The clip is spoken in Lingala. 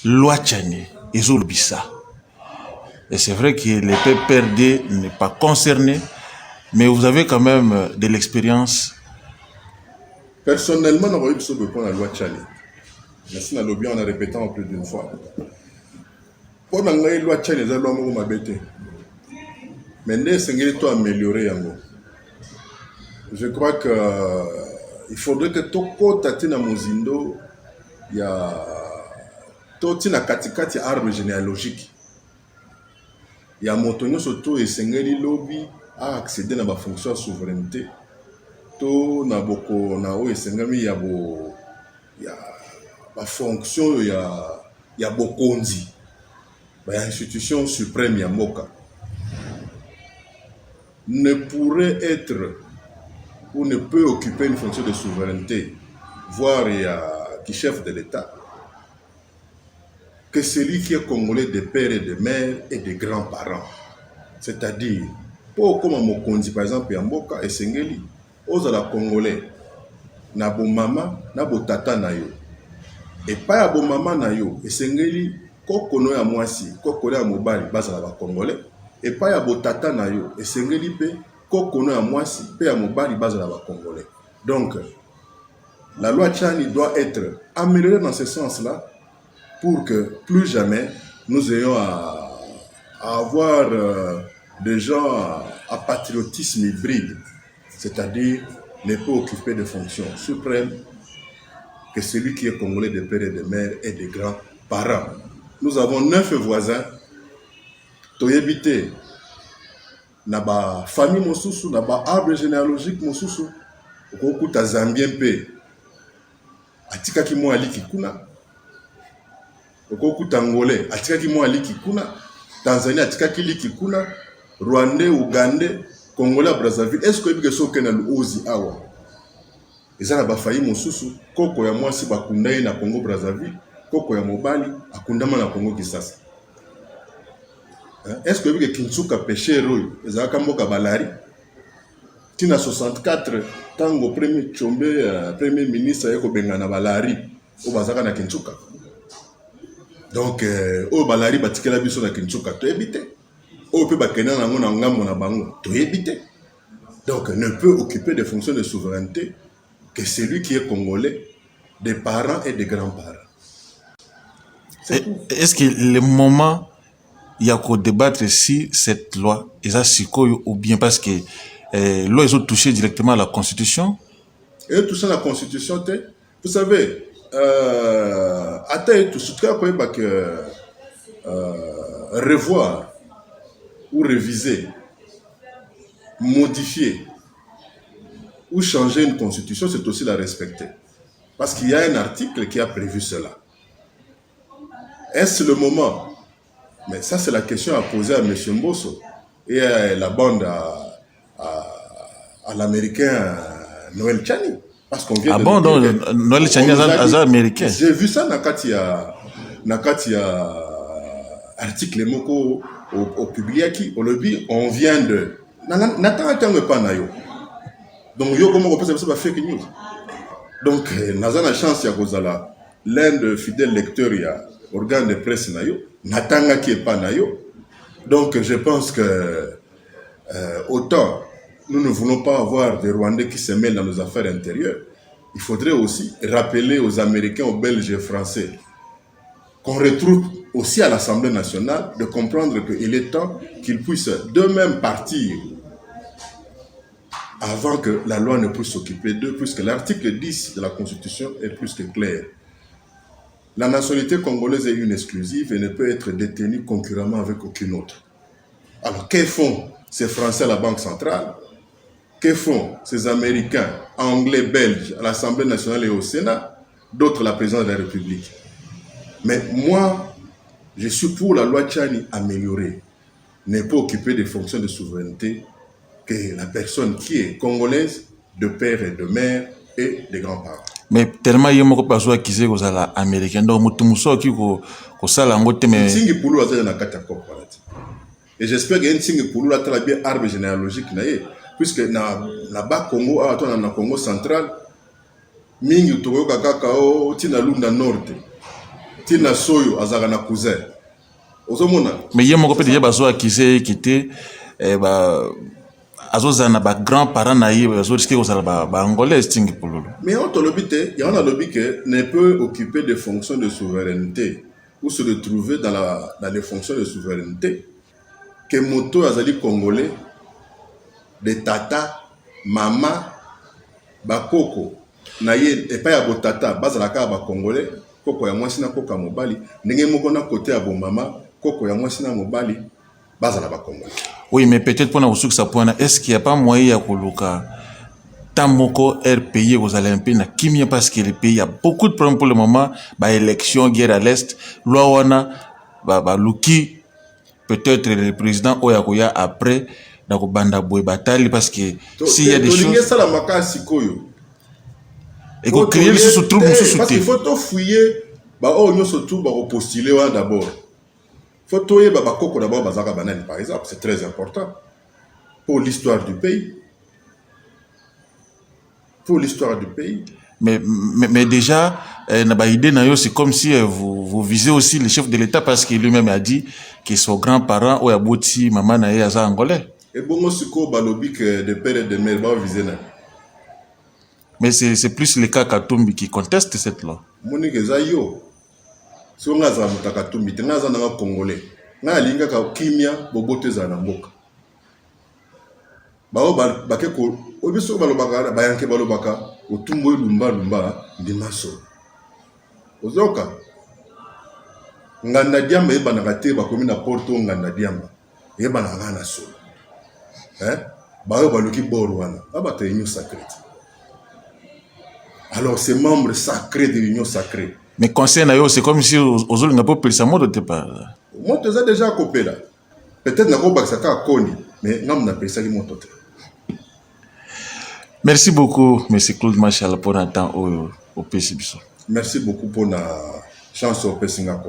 loi Tchani et Zolbissa. Et c'est vrai que le PPRD n'est pas concerné, mais vous avez quand même de l'expérience. Personnellement, on a eu besoin de la loi Tchani. Merci à lobby, on a répété en plus d'une fois. Pour la loi Tchani, c'est loi qui m'a bêté. Mais c'est ce améliorer. Je crois que il faudrait que tout côté Tatina Mozindo, il y a tout na katikati arbre généalogique. Il y a Motonio surtout et Sengeli lobby à accéder à la fonction de souveraineté. Tout na boko na o Sengami il y a la fonction il y a bokonzi. Il y a institution suprême il y a Moka. Ne pourrait être ou ne peut occuper une fonction de souveraineté, voire qui chef de l'État, que celui qui est congolais de pères et de mères et de grands-parents. C'est-à-dire, pour comme Mokonzi, par exemple, Yamboka et Sengeli, aux la congolais, na bo mama, na bo tata na yo. Et pas ya bo mama na yo, et Sengeli, kokono ya mwasi, kokono ya mobali, basa la ba congolais, et pas ya bo tata na yo, et Sengeli pe, kokono ya mwasi, pe ya mobali, basa la ba congolais. Donc, la loi Tchani doit être améliorée dans ce sens-là, pour que plus jamais nous ayons à avoir des gens à patriotisme hybride, c'est-à-dire ne pas occuper de fonctions suprêmes que celui qui est congolais de père et de mère et de grands-parents. Nous avons 9 voisins, Toyebite, Naba famille Mosusu, Naba arbre généalogique Mosusu, Okuta Zambien P, Atika Kimo Ali Kikuna, Okuta Angolais, Atika Kimo Ali Kikuna, Tanzanie, Atika Kili Kikuna, Rwandais, Ougandais, Congolais, Brazzaville. Est-ce que vous avez un ozi awa? Ils ont failli Mosusu, Koko ya mwasi bakundai na Congo Brazzaville, Koko ya mobali akundama na Congo Kisasa. Est-ce que vous avez Kinsuka péché roy? Ils ont kamboka balari. Tina 64 tango premier chombe premier ministre yeko bengana balari au bazaka na Kinsuka. Donc au balari batikela biso na Kinsuka to éviter. Au peut bakena na ngona ngambo na bango to éviter. Donc ne peut occuper des fonctions de souveraineté que celui qui est congolais, des parents et des grands-parents. Est-ce que le moment il y a qu'à débattre si cette loi est ou bien parce que loi ils ont touché directement à la Constitution? Et touché à la Constitution, vous savez, revoir ou réviser, modifier ou changer une constitution, c'est aussi la respecter. Parce qu'il y a un article qui a prévu cela. Est-ce le moment? Mais ça, c'est la question à poser à M. Mbosso et à la bande à l'américain Noël Tchani. Parce qu'on vient de bon, donc Noël Tchani est américain. J'ai vu ça dans article moko au public qui on vient de n'attends pas na yo. Donc yo comment on peut ça fake news. Donc naza na chance ya kozala l'un de fidèles lecteurs ya organe de presse na yo natanga qui est pas na yo. Donc je pense que autant nous ne voulons pas avoir des Rwandais qui se mêlent dans nos affaires intérieures, il faudrait aussi rappeler aux Américains, aux Belges et aux Français qu'on retrouve aussi à l'Assemblée nationale de comprendre qu'il est temps qu'ils puissent d'eux-mêmes partir avant que la loi ne puisse s'occuper d'eux, puisque l'article 10 de la Constitution est plus que clair. La nationalité congolaise est une exclusive et ne peut être détenue concurremment avec aucune autre. Alors, que font ces Français à la Banque centrale? Que font ces Américains, Anglais, Belges à l'Assemblée nationale et au Sénat? D'autres, la présidence de la République. Mais moi, je suis pour la loi Tchani améliorée. Ne pas occuper des fonctions de souveraineté que la personne qui est congolaise, de père et de mère et de grands-parents. Mais tellement il y a beaucoup de personnes qui sont américains, donc tout le monde qui et j'espère qu'il y a une signe pour nous là très bien arbre généalogique puisque na bas Congo na Congo central mingi to kakao tina lunda nord tina soyo azaka na cousin ozomona mais ye moko pe déjà bazo accusé qui était azozana ba grand-parents na ye bazo risquer kozala ba angolais stingi pololo. Mais on te lobby te, il y en a lobby que ne peut occuper des fonctions de souveraineté ou se retrouver dans les fonctions de souveraineté que moto azali congolais de tata mama bakoko na ye epa ya botata bazalaka ba congolais koko ya mwasi na koko ya mobali ndenge moko na côté ya bo mama koko ya mwasi na mobali bazala ba congolais. Oui, mais peut-être pour nous ça point est-ce qu'il y a pas moyen ya koluka tamoko RPI aux Olympiques na kimia parce que le pays a beaucoup de problèmes pour le moment, ba élection guerre à l'est, loi wana ba luki peut-être le président Oyakoya après na ko banda boy batali parce que s'il y a des choses ça la makasi koyo et ko créer sous trouble sous parce qu'il faut tout fouiller ba o nyo surtout ba postuler wa d'abord faut tout y ba koko d'abord bazaka banane par exemple c'est très important pour l'histoire du pays. Pour l'histoire du pays. Mais déjà, c'est comme si vous visez aussi le chef de l'État parce qu'il lui-même a dit que son grand-parent ou abouti maman naé aza angolais. Et bon, siko balobi que de père et de mère va viser na. Mais c'est plus le cas Katumbi qui conteste cette loi. Moni que za yo. Si on a za mutaka Katumbi, tena za na congolais. Na linga ka kimia bobote za na mboka. Bao bakeko obiso balobaka bayanke balobaka otumbo lumba ndimaso ozoka nganda diamba ebanaka te bakomi na porto nganda diamba ebanaka na solo bao baluki bor wana abata union sacrée. Alors ces membres sacrés de l'union sacrée, mais conseil na yo c'est comme si ozoli nga po pelisa moto te pa moi tu as déjà copé là peut-être nako bakisaka koni mais ngam na pelisa ki moto te. Merci beaucoup, M. Claude Machal, pour un temps au PCBISO. Merci beaucoup pour la chance au PCBISO.